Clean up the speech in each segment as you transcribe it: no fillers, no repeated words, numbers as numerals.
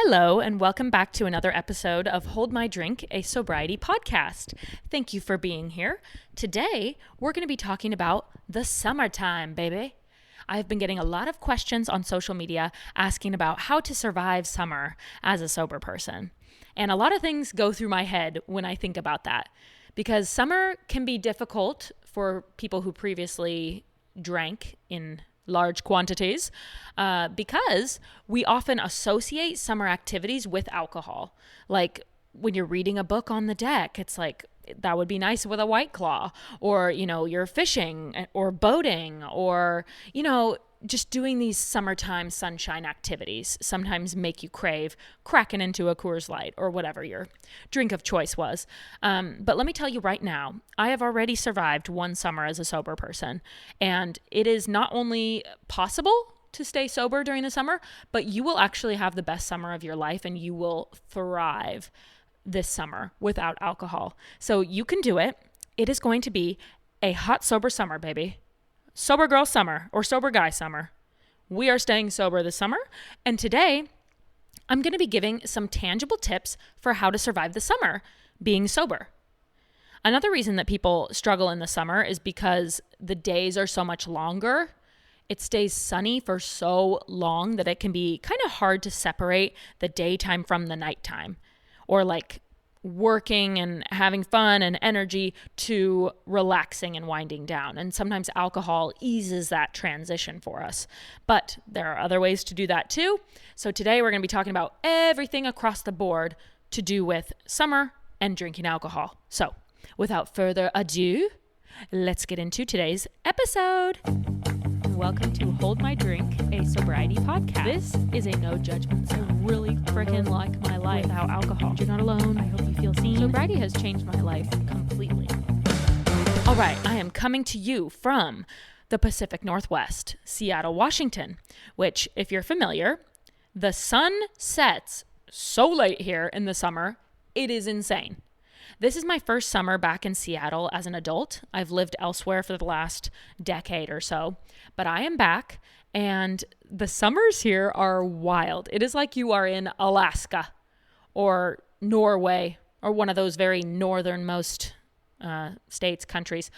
Hello, and welcome back to another episode of Hold My Drink, a sobriety podcast. Thank you for being here. Today, we're going to be talking about the summertime, baby. I've been getting a lot of questions on social media asking about how to survive summer as a sober person. And a lot of things go through my head when I think about that, because summer can be difficult for people who previously drank in large quantities, because we often associate summer activities with alcohol. Like when you're reading a book on the deck, it's like, that would be nice with a White Claw, or, you're fishing or boating, or, just doing these summertime sunshine activities sometimes make you crave cracking into a Coors Light or whatever your drink of choice was. But let me tell you right now, I have already survived one summer as a sober person, and it is not only possible to stay sober during the summer, but you will actually have the best summer of your life and you will thrive this summer without alcohol. So you can do it. It is going to be a hot sober summer, baby. Sober girl summer or sober guy summer. We are staying sober this summer. And today I'm going to be giving some tangible tips for how to survive the summer being sober. Another reason that people struggle in the summer is because the days are so much longer. It stays sunny for so long that it can be kind of hard to separate the daytime from the nighttime, or like working and having fun and energy to relaxing and winding down. And sometimes alcohol eases that transition for us. But there are other ways to do that too. So today we're going to be talking about everything across the board to do with summer and drinking alcohol. So without further ado, let's get into today's episode. Welcome to Hold My Drink, a sobriety podcast. This is a no judgment zone. I really freaking like my life without alcohol. You're not alone. I hope you feel seen. Sobriety has changed my life completely. All right, I am coming to you from the Pacific Northwest, Seattle, Washington, which, if you're familiar, the sun sets so late here in the summer, it is insane. This is my first summer back in Seattle as an adult. I've lived elsewhere for the last decade or so, but I am back, and the summers here are wild. It is like you are in Alaska or Norway or one of those very northernmost states, countries,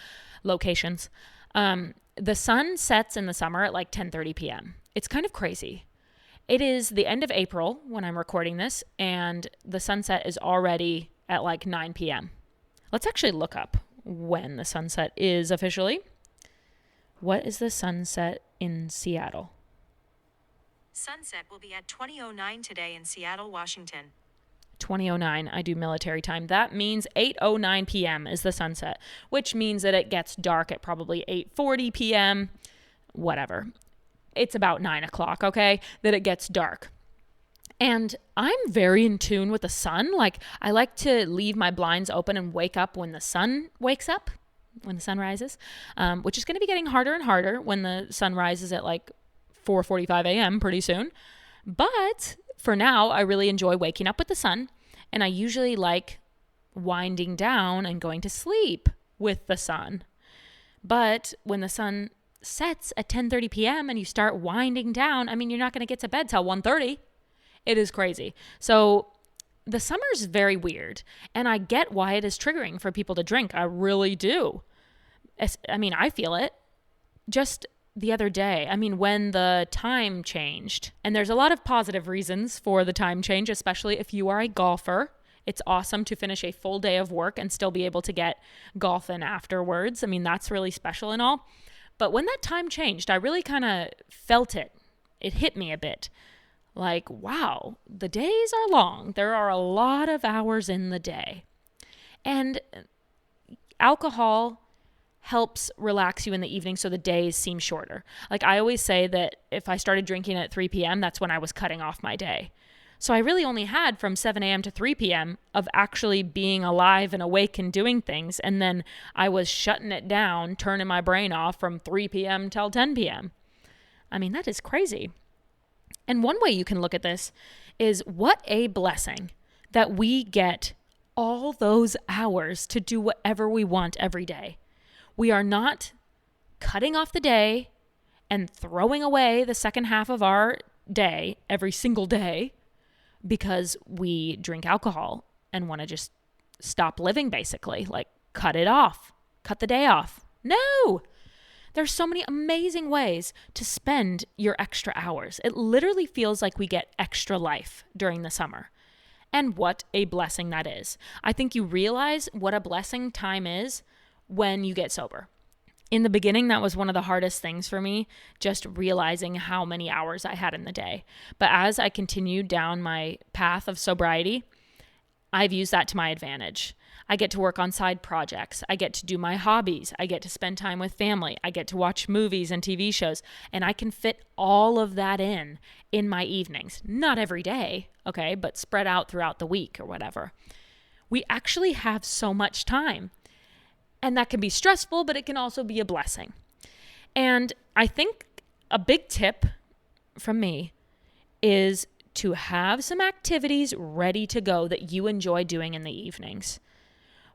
locations. The sun sets in the summer at like 10:30 p.m. It's kind of crazy. It is the end of April when I'm recording this, and the sunset is already at like 9 p.m. Let's actually look up when the sunset is officially. What is the sunset in Seattle? Sunset will be at 20:09 today in Seattle, Washington. 20:09, I do military time. That means 8:09 p.m. is the sunset, which means that it gets dark at probably 8:40 p.m., whatever. It's about 9 o'clock, okay, that it gets dark. And I'm very in tune with the sun. Like, I like to leave my blinds open and wake up when the sun wakes up, when the sun rises, which is going to be getting harder and harder when the sun rises at like 4:45 a.m. pretty soon. But for now, I really enjoy waking up with the sun, and I usually like winding down and going to sleep with the sun. But when the sun sets at 10:30 p.m. and you start winding down, I mean, you're not going to get to bed till 1:30. It is crazy. So the summer is very weird, and I get why it is triggering for people to drink. I really do. I mean, I feel it. Just the other day, when the time changed, and there's a lot of positive reasons for the time change, especially if you are a golfer. It's awesome to finish a full day of work and still be able to get golf in afterwards. I mean, that's really special and all. But when that time changed, I really kind of felt it. It hit me a bit. Like, wow, the days are long. There are a lot of hours in the day. And alcohol helps relax you in the evening so the days seem shorter. Like, I always say that if I started drinking at 3 p.m., that's when I was cutting off my day. So I really only had from 7 a.m. to 3 p.m. of actually being alive and awake and doing things. And then I was shutting it down, turning my brain off from 3 p.m. till 10 p.m. I mean, that is crazy. And one way you can look at this is what a blessing that we get all those hours to do whatever we want every day. We are not cutting off the day and throwing away the second half of our day every single day. because we drink alcohol and want to just stop living, basically, like cut it off, cut the day off. No, there's so many amazing ways to spend your extra hours. It literally feels like we get extra life during the summer. And what a blessing that is. I think you realize what a blessing time is when you get sober. In the beginning, that was one of the hardest things for me, just realizing how many hours I had in the day. But as I continued down my path of sobriety, I've used that to my advantage. I get to work on side projects. I get to do my hobbies. I get to spend time with family. I get to watch movies and TV shows, and I can fit all of that in my evenings. Not every day, okay, but spread out throughout the week or whatever. We actually have so much time, and that can be stressful, but it can also be a blessing. And I think a big tip from me is to have some activities ready to go that you enjoy doing in the evenings.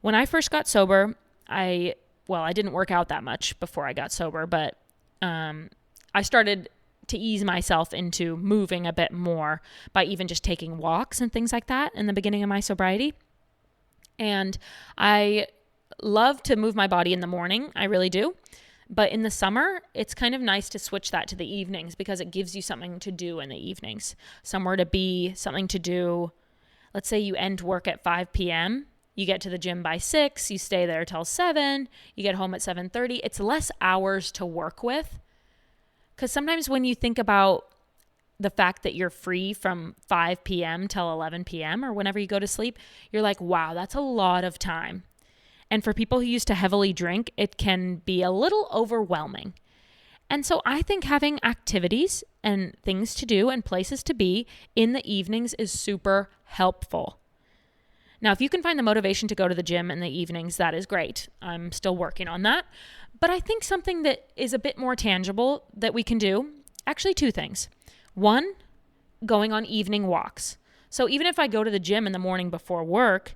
When I first got sober, I didn't work out that much before I got sober, but I started to ease myself into moving a bit more by even just taking walks and things like that in the beginning of my sobriety. And I love to move my body in the morning. I really do. But in the summer, it's kind of nice to switch that to the evenings because it gives you something to do in the evenings, somewhere to be, something to do. Let's say you end work at 5 p.m., you get to the gym by 6, you stay there till 7, you get home at 7:30. It's less hours to work with. Because sometimes when you think about the fact that you're free from 5 p.m. till 11 p.m. or whenever you go to sleep, you're like, wow, that's a lot of time. And for people who used to heavily drink, it can be a little overwhelming. And so I think having activities and things to do and places to be in the evenings is super helpful. Now, if you can find the motivation to go to the gym in the evenings, that is great. I'm still working on that. But I think something that is a bit more tangible that we can do, actually two things. One, going on evening walks. So even if I go to the gym in the morning before work,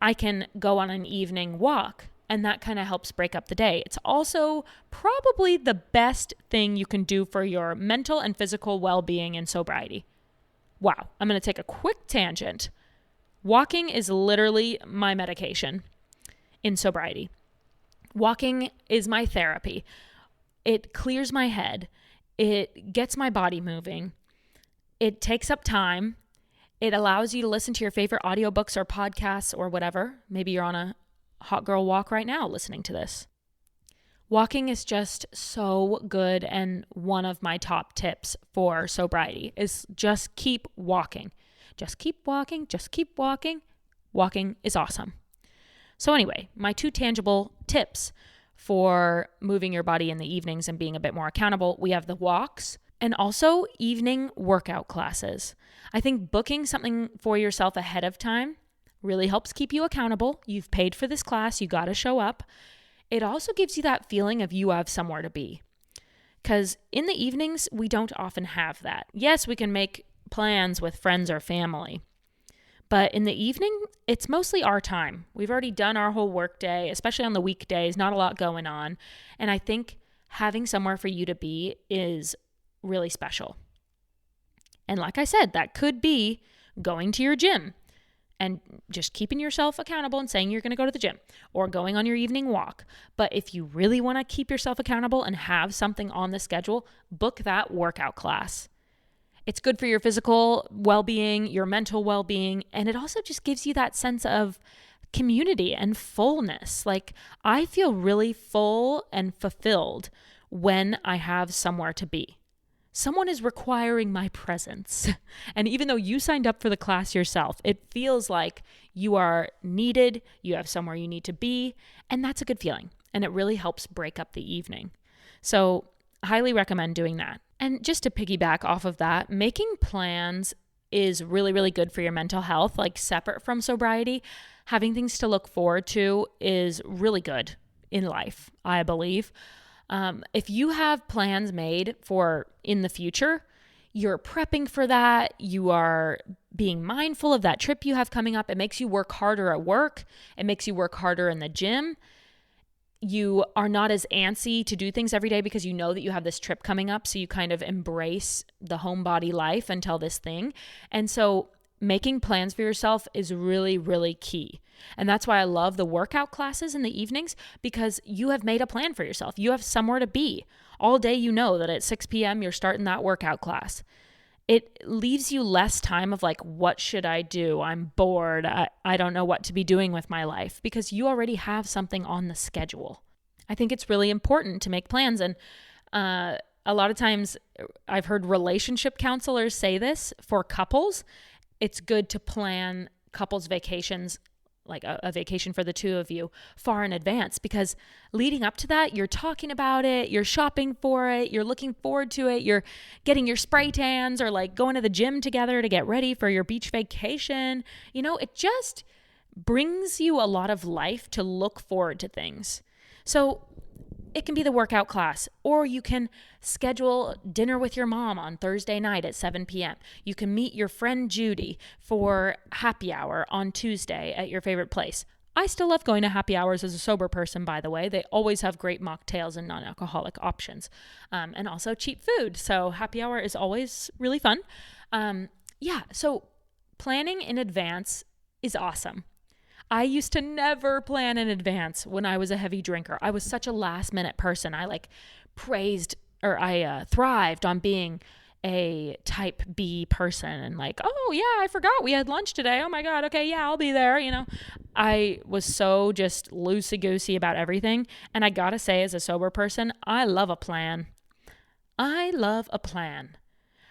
I can go on an evening walk, and that kind of helps break up the day. It's also probably the best thing you can do for your mental and physical well-being in sobriety. Wow, I'm going to take a quick tangent. Walking is literally my medication in sobriety. Walking is my therapy. It clears my head. It gets my body moving. It takes up time. It allows you to listen to your favorite audiobooks or podcasts or whatever. Maybe you're on a hot girl walk right now listening to this. Walking is just so good, and one of my top tips for sobriety is just keep walking. Just keep walking, just keep walking. Walking is awesome. So anyway, my two tangible tips for moving your body in the evenings and being a bit more accountable, we have the walks and also evening workout classes. I think booking something for yourself ahead of time really helps keep you accountable. You've paid for this class, you got to show up. It also gives you that feeling of you have somewhere to be. Because in the evenings, we don't often have that. Yes, we can make plans with friends or family. But in the evening, it's mostly our time. We've already done our whole work day, especially on the weekdays, not a lot going on. And I think having somewhere for you to be is really special. And like I said, that could be going to your gym and just keeping yourself accountable and saying you're going to go to the gym or going on your evening walk. But if you really want to keep yourself accountable and have something on the schedule, book that workout class. It's good for your physical well-being, your mental well-being, and it also just gives you that sense of community and fullness. Like, I feel really full and fulfilled when I have somewhere to be. Someone is requiring my presence. And even though you signed up for the class yourself, it feels like you are needed, you have somewhere you need to be, and that's a good feeling. And it really helps break up the evening. So, highly recommend doing that. And just to piggyback off of that, making plans is really, really good for your mental health, like separate from sobriety. Having things to look forward to is really good in life, I believe. If you have plans made for in the future, you're prepping for that. You are being mindful of that trip you have coming up. It makes you work harder at work. It makes you work harder in the gym. You are not as antsy to do things every day because you know that you have this trip coming up. So you kind of embrace the homebody life until this thing. And so making plans for yourself is really, really key. And that's why I love the workout classes in the evenings, because you have made a plan for yourself. You have somewhere to be. All day you know that at 6 p.m. you're starting that workout class. It leaves you less time of like, what should I do? I'm bored. I don't know what to be doing with my life, because you already have something on the schedule. I think it's really important to make plans. And a lot of times I've heard relationship counselors say this for couples. It's good to plan couples vacations, like a vacation for the two of you, far in advance, because leading up to that, you're talking about it, you're shopping for it, you're looking forward to it, you're getting your spray tans or like going to the gym together to get ready for your beach vacation. It just brings you a lot of life to look forward to things. So it can be the workout class, or you can schedule dinner with your mom on Thursday night at 7 p.m. You can meet your friend Judy for happy hour on Tuesday at your favorite place. I still love going to happy hours as a sober person, by the way. They always have great mocktails and non-alcoholic options, and also cheap food. So happy hour is always really fun. So planning in advance is awesome. I used to never plan in advance when I was a heavy drinker. I was such a last minute person. I thrived on being a type B person and like, oh yeah, I forgot we had lunch today. Oh my God. Okay. Yeah, I'll be there. I was so just loosey-goosey about everything. And I gotta say, as a sober person, I love a plan.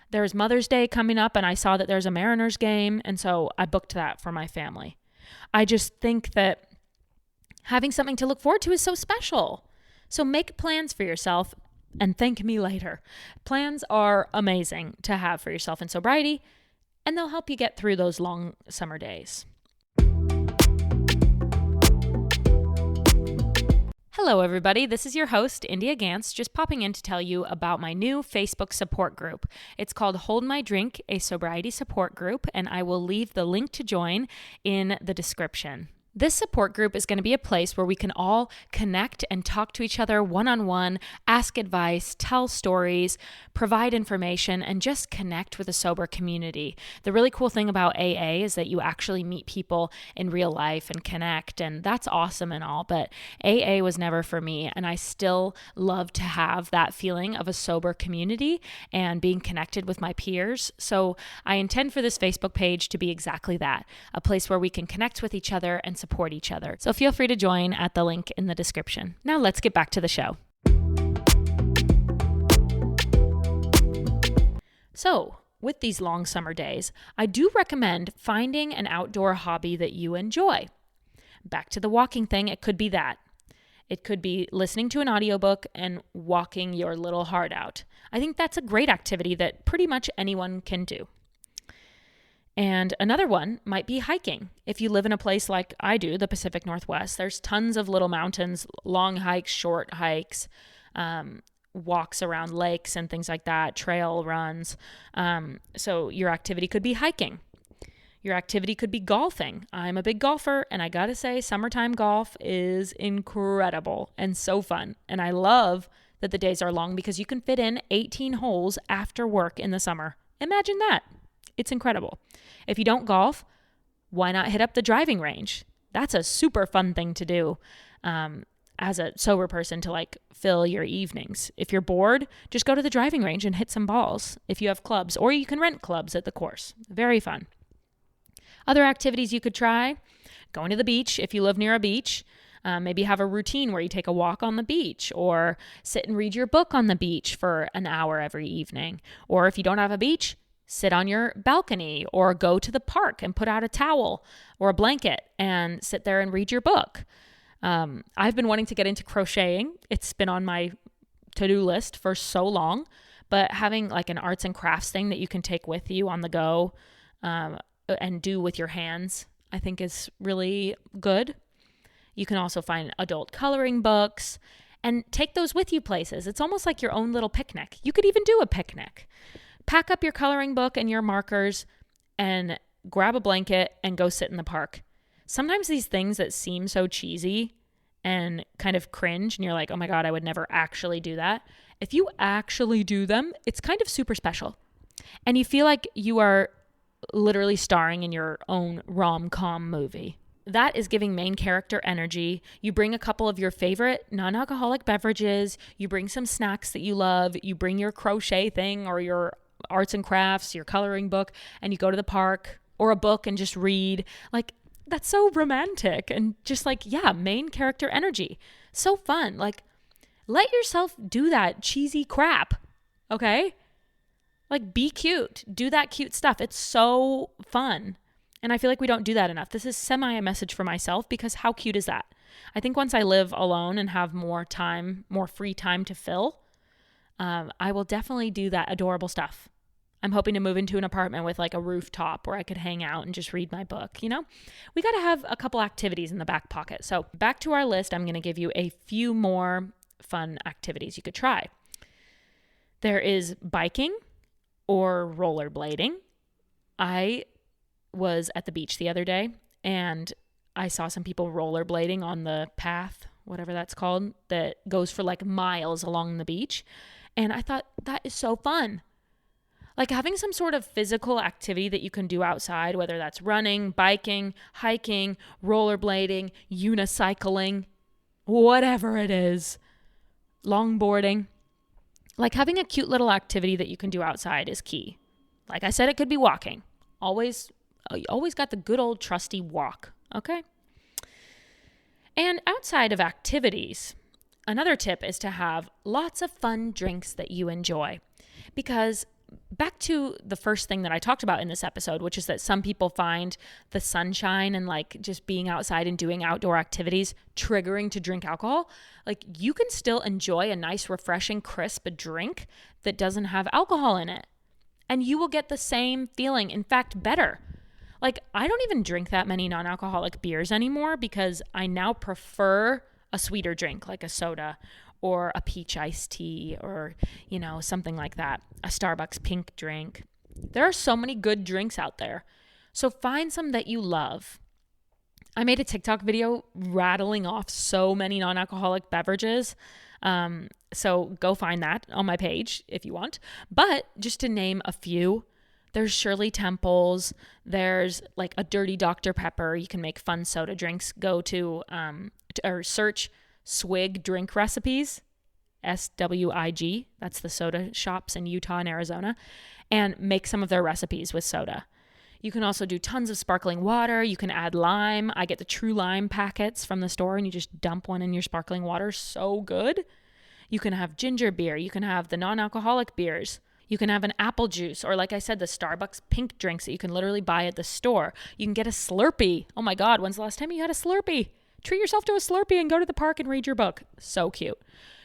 There's Mother's Day coming up, and I saw that there's a Mariners game. And so I booked that for my family. I just think that having something to look forward to is so special. So make plans for yourself and thank me later. Plans are amazing to have for yourself in sobriety, and they'll help you get through those long summer days. Hello, everybody. This is your host, India Gantz, just popping in to tell you about my new Facebook support group. It's called Hold My Drink, a sobriety support group, and I will leave the link to join in the description. This support group is going to be a place where we can all connect and talk to each other one-on-one, ask advice, tell stories, provide information, and just connect with a sober community. The really cool thing about AA is that you actually meet people in real life and connect, and that's awesome and all, but AA was never for me, and I still love to have that feeling of a sober community and being connected with my peers. So I intend for this Facebook page to be exactly that, a place where we can connect with each other and support each other. So feel free to join at the link in the description. Now let's get back to the show. So, with these long summer days, I do recommend finding an outdoor hobby that you enjoy. Back to the walking thing, it could be that. It could be listening to an audiobook and walking your little heart out. I think that's a great activity that pretty much anyone can do. And another one might be hiking. If you live in a place like I do, the Pacific Northwest, there's tons of little mountains, long hikes, short hikes, walks around lakes and things like that, trail runs. So your activity could be hiking. Your activity could be golfing. I'm a big golfer, and I gotta say, summertime golf is incredible and so fun. And I love that the days are long because you can fit in 18 holes after work in the summer. Imagine that. It's incredible. If you don't golf, why not hit up the driving range? That's a super fun thing to do as a sober person to like fill your evenings. If you're bored, just go to the driving range and hit some balls if you have clubs, or you can rent clubs at the course. Very fun. Other activities you could try, going to the beach if you live near a beach. Maybe have a routine where you take a walk on the beach, or sit and read your book on the beach for an hour every evening. Or if you don't have a beach, sit on your balcony or go to the park and put out a towel or a blanket and sit there and read your book. I've been wanting to get into crocheting. It's been on my to-do list for so long, but having like an arts and crafts thing that you can take with you on the go and do with your hands, I think is really good. You can also find adult coloring books and take those with you places. It's almost like your own little picnic. You could even do a picnic. Pack up your coloring book and your markers and grab a blanket and go sit in the park. Sometimes these things that seem so cheesy and kind of cringe, and you're like, oh my God, I would never actually do that. If you actually do them, it's kind of super special. And you feel like you are literally starring in your own rom-com movie. That is giving main character energy. You bring a couple of your favorite non-alcoholic beverages. You bring some snacks that you love. You bring your crochet thing or your arts and crafts, your coloring book, and you go to the park or a book and just read. Like, that's so romantic and just like, yeah, main character energy. So fun. Like, let yourself do that cheesy crap, okay? Like, be cute. Do that cute stuff. It's so fun. And I feel like we don't do that enough. This is semi a message for myself because how cute is that? I think once I live alone and have more time, more free time to fill, I will definitely do that adorable stuff. I'm hoping to move into an apartment with like a rooftop where I could hang out and just read my book. You know, we got to have a couple activities in the back pocket. So back to our list, I'm going to give you a few more fun activities you could try. There is biking or rollerblading. I was at the beach the other day and I saw some people rollerblading on the path, whatever that's called, that goes for like miles along the beach. And I thought that is so fun. Like having some sort of physical activity that you can do outside, whether that's running, biking, hiking, rollerblading, unicycling, whatever it is, longboarding. Like having a cute little activity that you can do outside is key. Like I said, it could be walking. You always got the good old trusty walk, okay? And outside of activities, another tip is to have lots of fun drinks that you enjoy. Because back to the first thing that I talked about in this episode, which is that some people find the sunshine and like just being outside and doing outdoor activities triggering to drink alcohol. Like you can still enjoy a nice, refreshing, crisp drink that doesn't have alcohol in it. And you will get the same feeling, in fact, better. Like I don't even drink that many non-alcoholic beers anymore because I now prefer a sweeter drink like a soda or a peach iced tea or, you know, something like that, a Starbucks pink drink. There are so many good drinks out there. So find some that you love. I made a TikTok video rattling off so many non-alcoholic beverages. So go find that on my page if you want. But just to name a few, there's Shirley Temples. There's like a Dirty Dr. Pepper. You can make fun soda drinks. Go to or search Swig drink recipes, SWIG. That's the soda shops in Utah and Arizona, and make some of their recipes with soda. You can also do tons of sparkling water. You can add lime. I get the True Lime packets from the store and you just dump one in your sparkling water. So good. You can have ginger beer. You can have the non-alcoholic beers. You can have an apple juice or like I said, the Starbucks pink drinks that you can literally buy at the store. You can get a Slurpee. Oh my God, when's the last time you had a Slurpee? Treat yourself to a Slurpee and go to the park and read your book. So cute.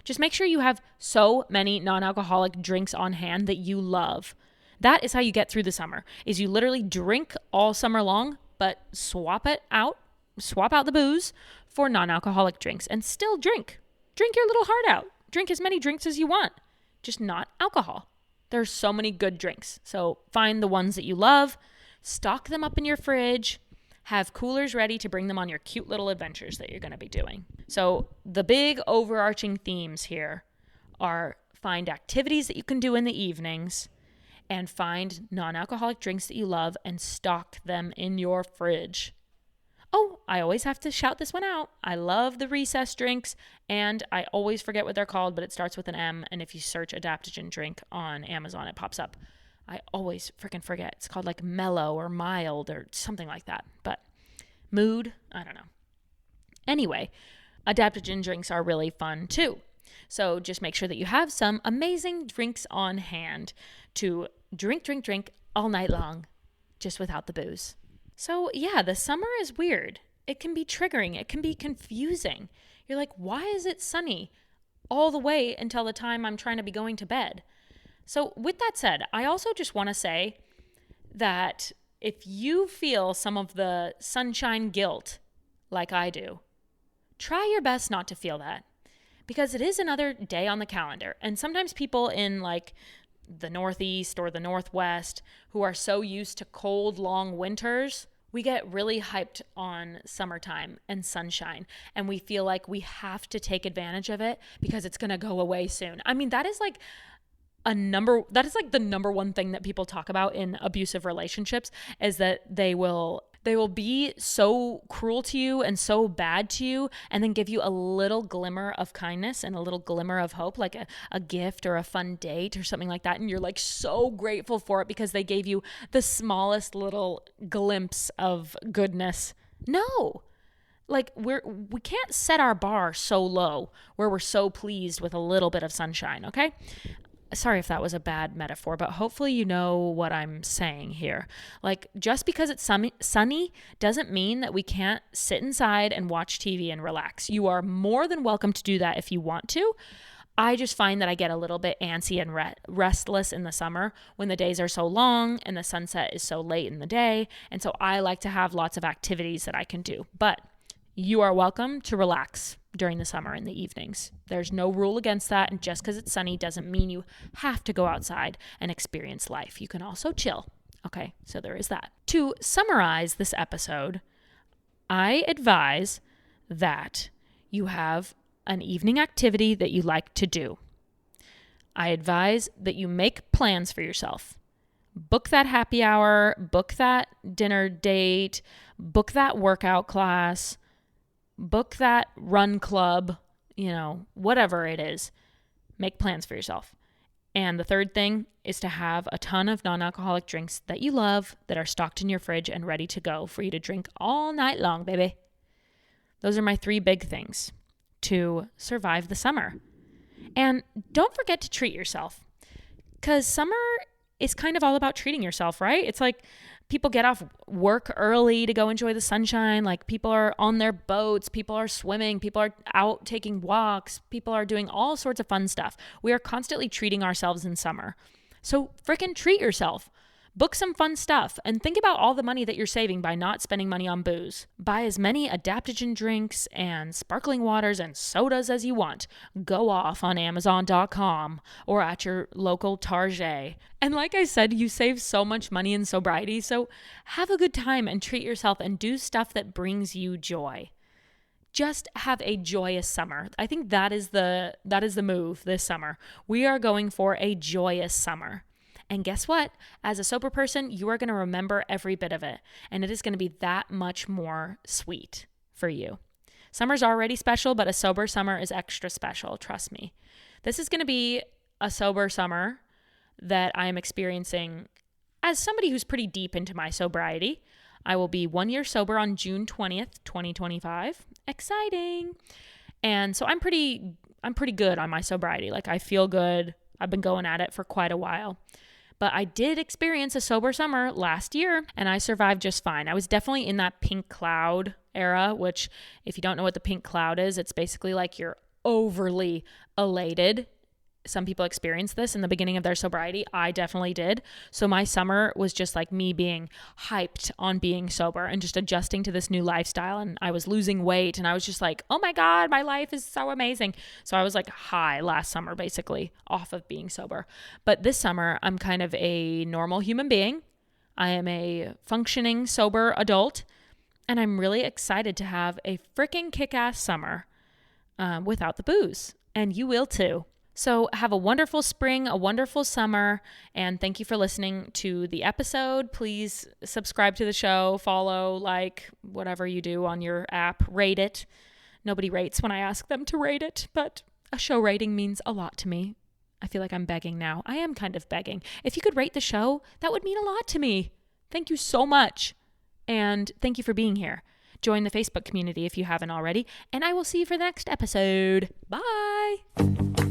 Just make sure you have so many non-alcoholic drinks on hand that you love. That is how you get through the summer, is you literally drink all summer long, but swap out the booze for non-alcoholic drinks and still drink. Drink your little heart out. Drink as many drinks as you want, just not alcohol. There's so many good drinks. So find the ones that you love, stock them up in your fridge, have coolers ready to bring them on your cute little adventures that you're going to be doing. So the big overarching themes here are find activities that you can do in the evenings and find non-alcoholic drinks that you love and stock them in your fridge. Oh, I always have to shout this one out. I love the recess drinks and I always forget what they're called, but it starts with an M. And if you search adaptogen drink on Amazon, it pops up. I always freaking forget. It's called like mellow or mild or something like that. But mood, I don't know. Anyway, adaptogen drinks are really fun too. So just make sure that you have some amazing drinks on hand to drink all night long, just without the booze. So yeah, the summer is weird. It can be triggering. It can be confusing. You're like, why is it sunny all the way until the time I'm trying to be going to bed? So with that said, I also just want to say that if you feel some of the sunshine guilt like I do, try your best not to feel that because it is another day on the calendar. And sometimes people in like the Northeast or the Northwest who are so used to cold, long winters, we get really hyped on summertime and sunshine. And we feel like we have to take advantage of it because it's going to go away soon. I mean, that is like that is like the number one thing that people talk about in abusive relationships, is that they will be so cruel to you and so bad to you, and then give you a little glimmer of kindness and a little glimmer of hope, like a gift or a fun date or something like that. And you're like so grateful for it because they gave you the smallest little glimpse of goodness. No, like we can't set our bar so low where we're so pleased with a little bit of sunshine, okay? Sorry if that was a bad metaphor, but hopefully you know what I'm saying here. Like, just because it's sunny doesn't mean that we can't sit inside and watch TV and relax. You are more than welcome to do that if you want to. I just find that I get a little bit antsy and restless in the summer when the days are so long and the sunset is so late in the day. And so I like to have lots of activities that I can do. But you are welcome to relax during the summer in the evenings. There's no rule against that. And just because it's sunny doesn't mean you have to go outside and experience life. You can also chill. Okay, so there is that. To summarize this episode, I advise that you have an evening activity that you like to do. I advise that you make plans for yourself. Book that happy hour, book that dinner date, book that workout class, book that run club, whatever it is. Make plans for yourself. And the third thing is to have a ton of non-alcoholic drinks that you love that are stocked in your fridge and ready to go for you to drink all night long, baby. Those are my 3 big things to survive the summer. And don't forget to treat yourself, because summer is kind of all about treating yourself, right? It's like people get off work early to go enjoy the sunshine. Like, people are on their boats, people are swimming, people are out taking walks, people are doing all sorts of fun stuff. We are constantly treating ourselves in summer. So frickin' treat yourself. Book some fun stuff and think about all the money that you're saving by not spending money on booze. Buy as many adaptogen drinks and sparkling waters and sodas as you want. Go off on Amazon.com or at your local Target. And like I said, you save so much money in sobriety, so have a good time and treat yourself and do stuff that brings you joy. Just have a joyous summer. I think that is the move this summer. We are going for a joyous summer. And guess what? As a sober person, you are going to remember every bit of it. And it is going to be that much more sweet for you. Summer's already special, but a sober summer is extra special. Trust me. This is going to be a sober summer that I am experiencing as somebody who's pretty deep into my sobriety. I will be 1 year sober on June 20th, 2025. Exciting. And so I'm pretty good on my sobriety. Like, I feel good. I've been going at it for quite a while. But I did experience a sober summer last year, and I survived just fine. I was definitely in that pink cloud era, which, if you don't know what the pink cloud is, it's basically like you're overly elated. Some people experience this in the beginning of their sobriety. I definitely did. So my summer was just like me being hyped on being sober and just adjusting to this new lifestyle. And I was losing weight and I was just like, oh my God, my life is so amazing. So I was like high last summer, basically off of being sober. But this summer, I'm kind of a normal human being. I am a functioning sober adult. And I'm really excited to have a freaking kick-ass summer without the booze. And you will too. So have a wonderful spring, a wonderful summer, and thank you for listening to the episode. Please subscribe to the show, follow, like, whatever you do on your app, rate it. Nobody rates when I ask them to rate it, but a show rating means a lot to me. I feel like I'm begging now. I am kind of begging. If you could rate the show, that would mean a lot to me. Thank you so much, and thank you for being here. Join the Facebook community if you haven't already, and I will see you for the next episode. Bye!